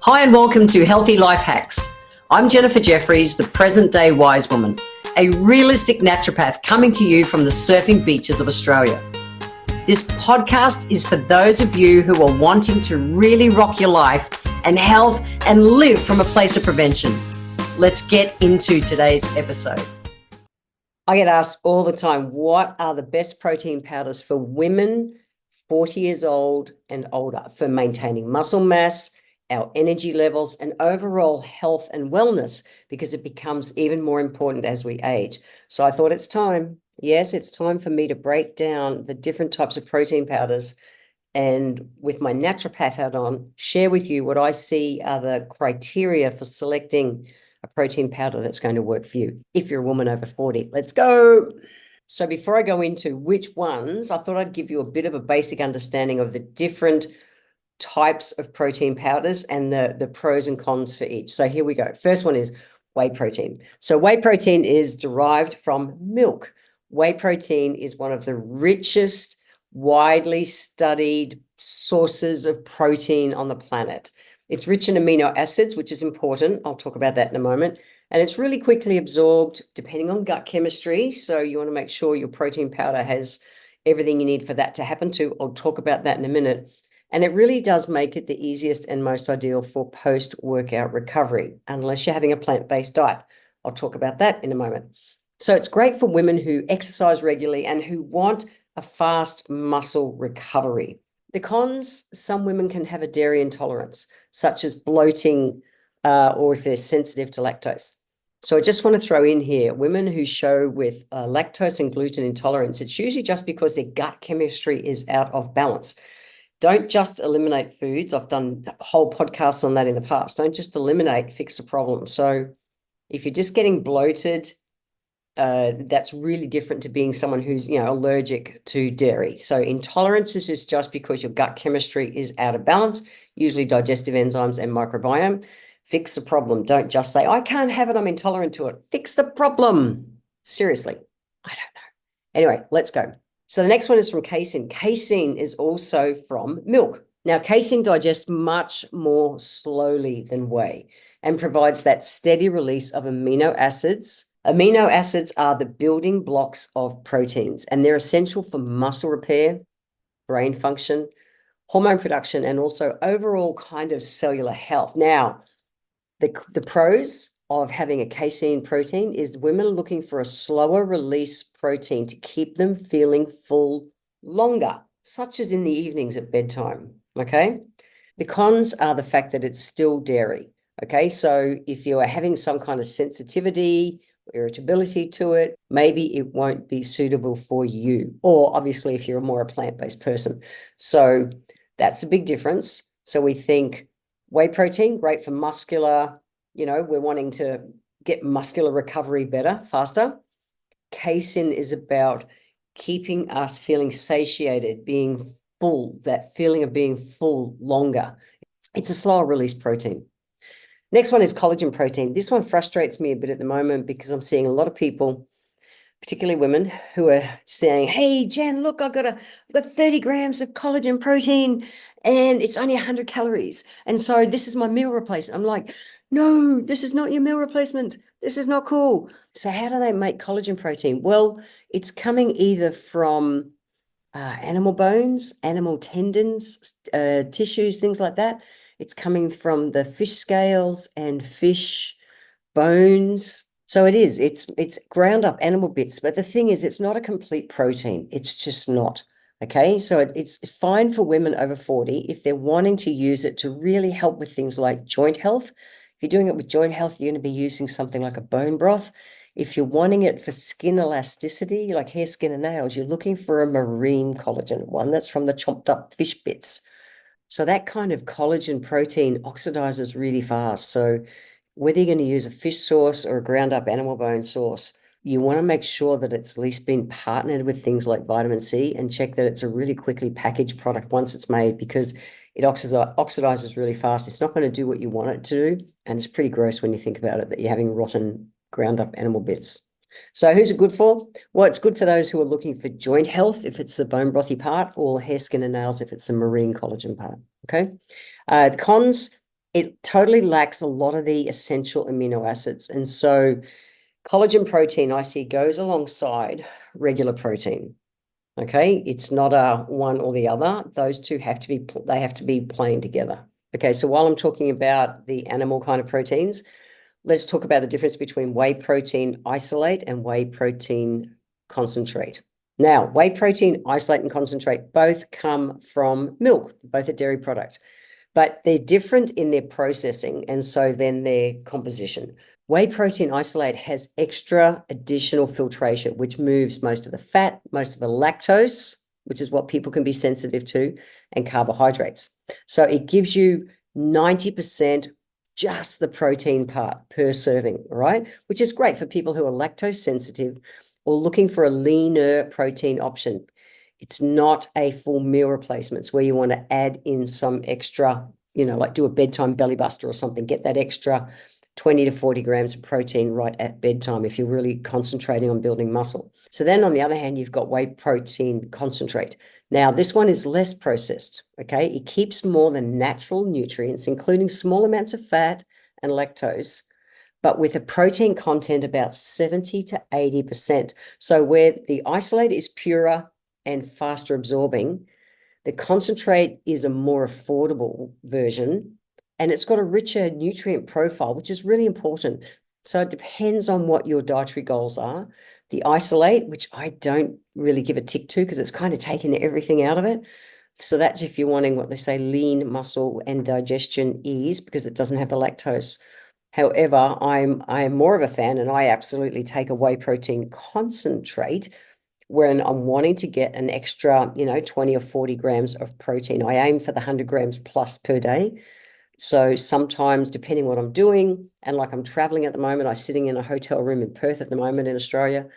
Hi and welcome to Healthy Life Hacks. I'm Jennifer Jefferies, the present-day wise woman, a realistic naturopath coming to you from the surfing beaches of Australia. This podcast is for those of you who are wanting to really rock your life and health and live from a place of prevention. Let's get into today's episode. I get asked all the time, what are the best protein powders for women 40 years old and older for maintaining muscle mass, our energy levels, and overall health and wellness, because it becomes even more important as we age. So I thought it's time. Yes, it's time for me to break down the different types of protein powders and, with my naturopath hat on, share with you what I see are the criteria for selecting a protein powder that's going to work for you if you're a woman over 40. Let's go. So before I go into which ones, I thought I'd give you a bit of a basic understanding of the different types of protein powders and the pros and cons for each. So here we go. First one is whey protein. So whey protein is derived from milk. Whey protein is one of the richest, widely studied sources of protein on the planet. It's rich in amino acids, which is important. I'll talk about that in a moment. And it's really quickly absorbed depending on gut chemistry. So you want to make sure your protein powder has everything you need for that to happen to. I'll talk about that in a minute. And it really does make it the easiest and most ideal for post-workout recovery, unless you're having a plant-based diet. I'll talk about that in a moment. So it's great for women who exercise regularly and who want a fast muscle recovery. The cons: some women can have a dairy intolerance, such as bloating, or if they're sensitive to lactose. So I just want to throw in here, women who show with lactose and gluten intolerance, it's usually just because their gut chemistry is out of balance. Don't just eliminate foods. I've done whole podcasts on that in the past. Don't just eliminate, fix the problem. So if you're just getting bloated, that's really different to being someone who's, allergic to dairy. So intolerances is just because your gut chemistry is out of balance, usually digestive enzymes and microbiome. Fix the problem. Don't just say, I can't have it, I'm intolerant to it. Fix the problem. Seriously, I don't know. Anyway, let's go. So the next one is from casein. Casein is also from milk. Now, casein digests much more slowly than whey and provides that steady release of amino acids. Amino acids are the building blocks of proteins, and they're essential for muscle repair, brain function, hormone production, and also overall kind of cellular health. Now, the pros of having a casein protein is women are looking for a slower release protein to keep them feeling full longer, such as in the evenings at bedtime, okay? The cons are the fact that it's still dairy, okay? So if you are having some kind of sensitivity, irritability to it, maybe it won't be suitable for you, or obviously if you're more a plant-based person. So that's a big difference. So we think whey protein, great for muscular, we're wanting to get muscular recovery better, faster. Casein is about keeping us feeling satiated, being full, that feeling of being full longer. It's a slower release protein. Next one is collagen protein. This one frustrates me a bit at the moment because I'm seeing a lot of people, particularly women, who are saying, hey, Jen, look, I've got 30 grams of collagen protein and it's only 100 calories. And so this is my meal replacement. I'm like, no, this is not your meal replacement. This is not cool. So how do they make collagen protein? Well, it's coming either from animal bones, animal tendons, tissues, things like that. It's coming from the fish scales and fish bones. So it's ground up animal bits, but the thing is, it's not a complete protein. It's just not. Okay, so it's fine for women over 40 if they're wanting to use it to really help with things like joint health. If you're doing it with joint health, you're going to be using something like a bone broth. If you're wanting it for skin elasticity, like hair, skin, and nails, you're looking for a marine collagen, one that's from the chopped up fish bits. So that kind of collagen protein oxidizes really fast. So whether you're going to use a fish source or a ground up animal bone source, you want to make sure that it's at least been partnered with things like vitamin C and check that it's a really quickly packaged product once it's made, because it oxidizes really fast. It's not going to do what you want it to do. And it's pretty gross when you think about it, that you're having rotten ground up animal bits. So who's it good for? Well, it's good for those who are looking for joint health, if it's the bone brothy part, or hair, skin, and nails, if it's the marine collagen part, okay? The cons: It totally lacks a lot of the essential amino acids. And so collagen protein I see goes alongside regular protein. Okay, it's not a one or the other. Those two they have to be playing together. Okay, so while I'm talking about the animal kind of proteins, let's talk about the difference between whey protein isolate and whey protein concentrate. Now, whey protein isolate and concentrate both come from milk, both a dairy product, but they're different in their processing and so then their composition. Whey protein isolate has extra additional filtration, which moves most of the fat, most of the lactose, which is what people can be sensitive to, and carbohydrates. So it gives you 90% just the protein part per serving, right? Which is great for people who are lactose sensitive or looking for a leaner protein option. It's not a full meal replacement. It's where you want to add in some extra, like do a bedtime belly buster or something, get that extra 20 to 40 grams of protein right at bedtime if you're really concentrating on building muscle. So then on the other hand, you've got whey protein concentrate. Now, this one is less processed, okay? It keeps more than natural nutrients, including small amounts of fat and lactose, but with a protein content about 70 to 80%. So where the isolate is purer and faster absorbing, the concentrate is a more affordable version, and it's got a richer nutrient profile, which is really important. So it depends on what your dietary goals are. The isolate, which I don't really give a tick to because it's kind of taken everything out of it. So that's if you're wanting what they say lean muscle and digestion ease, because it doesn't have the lactose. However, I am more of a fan, and I absolutely take a whey protein concentrate when I'm wanting to get an extra, 20 or 40 grams of protein. I aim for the 100 grams plus per day. So sometimes, depending what I'm doing, and like I'm traveling at the moment, I'm sitting in a hotel room in Perth at the moment in Australia,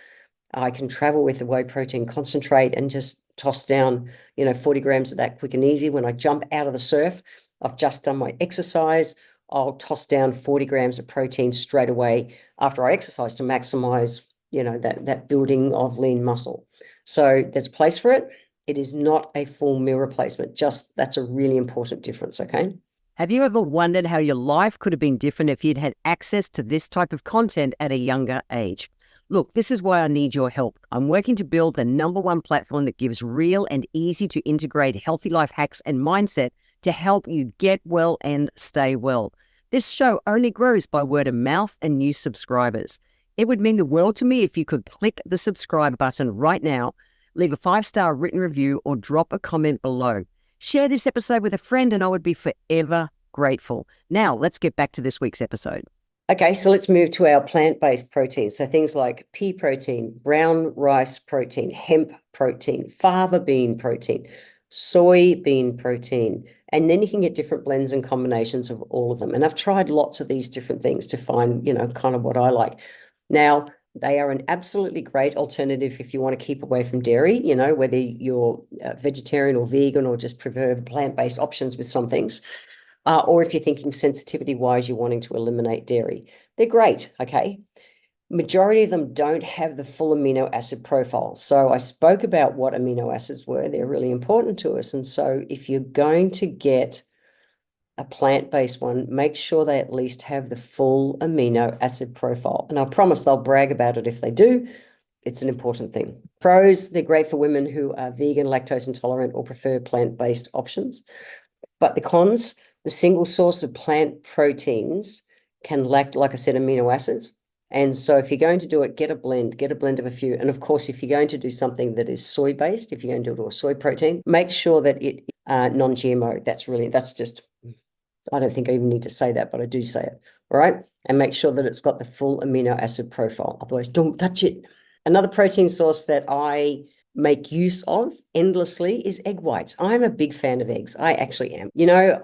I can travel with the whey protein concentrate and just toss down, 40 grams of that quick and easy. When I jump out of the surf, I've just done my exercise, I'll toss down 40 grams of protein straight away after I exercise to maximize, that building of lean muscle. So there's a place for it. It is not a full meal replacement. Just that's a really important difference, okay? Have you ever wondered how your life could have been different if you'd had access to this type of content at a younger age? Look, this is why I need your help. I'm working to build the #1 platform that gives real and easy to integrate healthy life hacks and mindset to help you get well and stay well. This show only grows by word of mouth and new subscribers. It would mean the world to me if you could click the subscribe button right now, leave a 5-star written review, or drop a comment below. Share this episode with a friend and I would be forever grateful. Now, let's get back to this week's episode. Okay, so let's move to our plant-based proteins. So things like pea protein, brown rice protein, hemp protein, fava bean protein, soybean protein, and then you can get different blends and combinations of all of them. And I've tried lots of these different things to find, kind of what I like. Now, they are an absolutely great alternative if you want to keep away from dairy, whether you're vegetarian or vegan or just prefer plant-based options with some things. Or if you're thinking sensitivity-wise, you're wanting to eliminate dairy. They're great, okay? Majority of them don't have the full amino acid profile. So I spoke about what amino acids were. They're really important to us. And so if you're going to get a plant-based one, make sure they at least have the full amino acid profile. And I promise they'll brag about it if they do. It's an important thing. Pros, they're great for women who are vegan, lactose intolerant, or prefer plant-based options. But the cons, the single source of plant proteins can lack, like I said, amino acids. And so if you're going to do it, get a blend of a few. And of course, if you're going to do something that is soy-based, if you're going to do a soy protein, make sure that it non-GMO. That's just, I don't think I even need to say that, but I do say it, all right? And make sure that it's got the full amino acid profile. Otherwise, don't touch it. Another protein source that I make use of endlessly is egg whites. I'm a big fan of eggs. I actually am.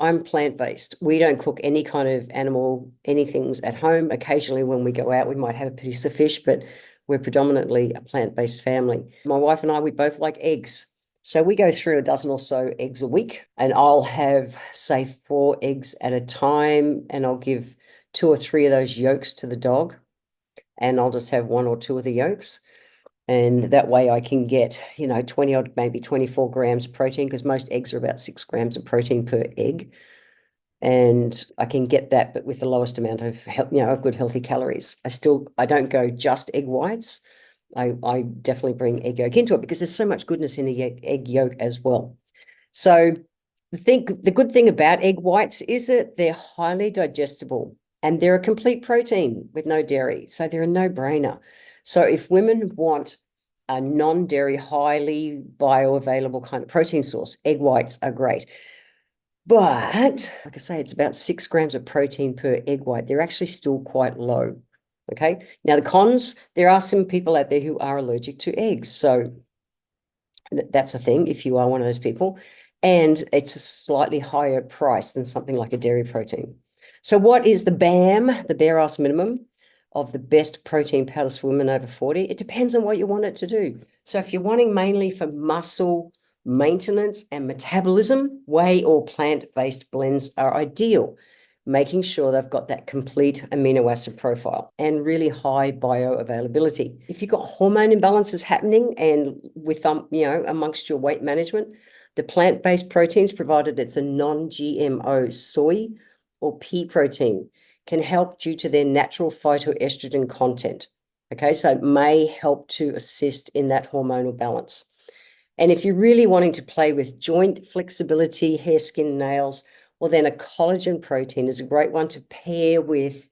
I'm plant-based. We don't cook any kind of animal, anythings at home. Occasionally when we go out, we might have a piece of fish, but we're predominantly a plant-based family. My wife and I, we both like eggs. So we go through a dozen or so eggs a week, and I'll have, say, 4 eggs at a time, and I'll give 2 or 3 of those yolks to the dog, and I'll just have 1 or 2 of the yolks. And that way I can get, 20 or maybe 24 grams of protein, because most eggs are about 6 grams of protein per egg. and I can get that, but with the lowest amount of of good healthy calories. I don't go just egg whites. I definitely bring egg yolk into it because there's so much goodness in egg yolk as well. So the good thing about egg whites is that they're highly digestible and they're a complete protein with no dairy. So they're a no-brainer. So if women want a non-dairy, highly bioavailable kind of protein source, egg whites are great. But like I say, it's about 6 grams of protein per egg white. They're actually still quite low. Okay. Now the cons, there are some people out there who are allergic to eggs. So that's a thing if you are one of those people. And it's a slightly higher price than something like a dairy protein. So what is the BAM, the bare ass minimum of the best protein powders for women over 40? It depends on what you want it to do. So if you're wanting mainly for muscle maintenance and metabolism, whey or plant-based blends are ideal, making sure they've got that complete amino acid profile and really high bioavailability. If you've got hormone imbalances happening and with amongst your weight management, the plant-based proteins, provided it's a non-GMO soy or pea protein, can help due to their natural phytoestrogen content. Okay, so it may help to assist in that hormonal balance. And if you're really wanting to play with joint flexibility, hair, skin, nails, well, then a collagen protein is a great one to pair with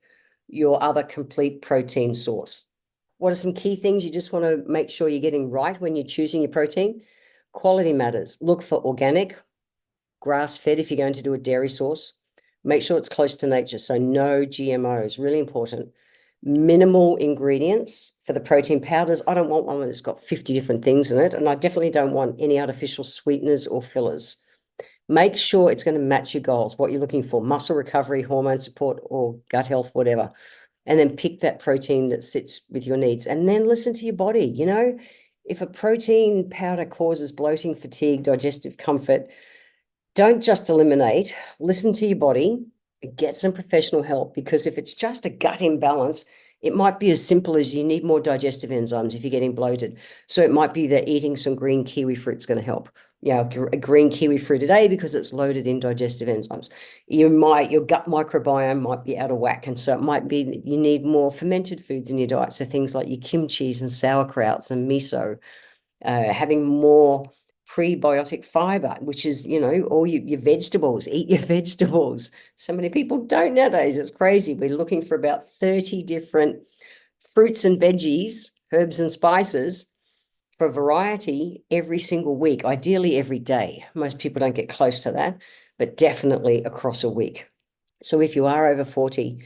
your other complete protein source. What are some key things you just want to make sure you're getting right when you're choosing your protein? Quality matters. Look for organic, grass-fed if you're going to do a dairy source. Make sure it's close to nature, so no GMOs, really important. Minimal ingredients for the protein powders. I don't want one that's got 50 different things in it, and I definitely don't want any artificial sweeteners or fillers. Make sure it's going to match your goals, what you're looking for, muscle recovery, hormone support, or gut health, whatever. And then pick that protein that sits with your needs. And then listen to your body. If a protein powder causes bloating, fatigue, digestive discomfort, don't just eliminate, listen to your body, get some professional help, because if it's just a gut imbalance, it might be as simple as you need more digestive enzymes if you're getting bloated. So it might be that eating some green kiwi fruit is going to help. A green kiwi fruit a day because it's loaded in digestive enzymes. Your gut microbiome might be out of whack, and so it might be that you need more fermented foods in your diet. So things like your kimchis and sauerkrauts and miso, having more prebiotic fiber, which is, all your vegetables, eat your vegetables. So many people don't nowadays. It's crazy. We're looking for about 30 different fruits and veggies, herbs and spices for variety every single week, ideally every day. Most people don't get close to that, but definitely across a week. So if you are over 40,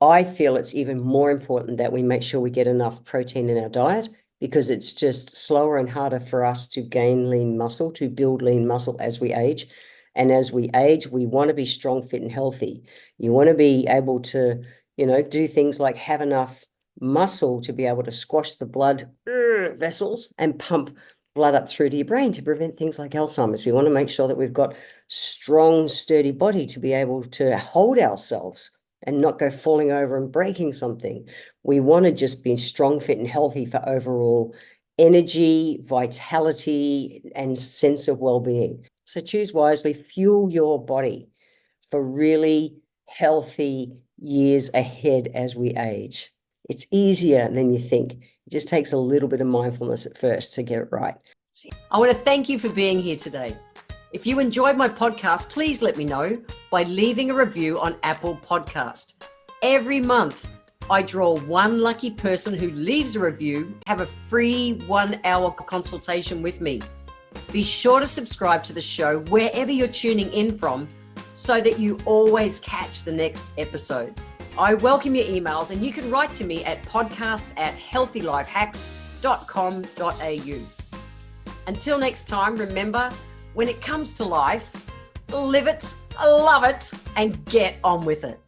I feel it's even more important that we make sure we get enough protein in our diet, because it's just slower and harder for us to gain lean muscle, to build lean muscle as we age. And as we age, we want to be strong, fit, and healthy. You want to be able to, do things like have enough muscle to be able to squash the blood vessels and pump blood up through to your brain to prevent things like Alzheimer's. We want to make sure that we've got strong, sturdy body to be able to hold ourselves and not go falling over and breaking something. We want to just be strong, fit, and healthy for overall energy, vitality, and sense of well-being. So choose wisely, fuel your body for really healthy years ahead as we age. It's easier than you think. It just takes a little bit of mindfulness at first to get it right. I want to thank you for being here today. If you enjoyed my podcast, please let me know by leaving a review on Apple Podcast. Every month, I draw one lucky person who leaves a review, have a free 1-hour consultation with me. Be sure to subscribe to the show wherever you're tuning in from so that you always catch the next episode. I welcome your emails, and you can write to me at podcast@healthylifehacks.com.au. Until next time, remember, when it comes to life, live it, love it, and get on with it.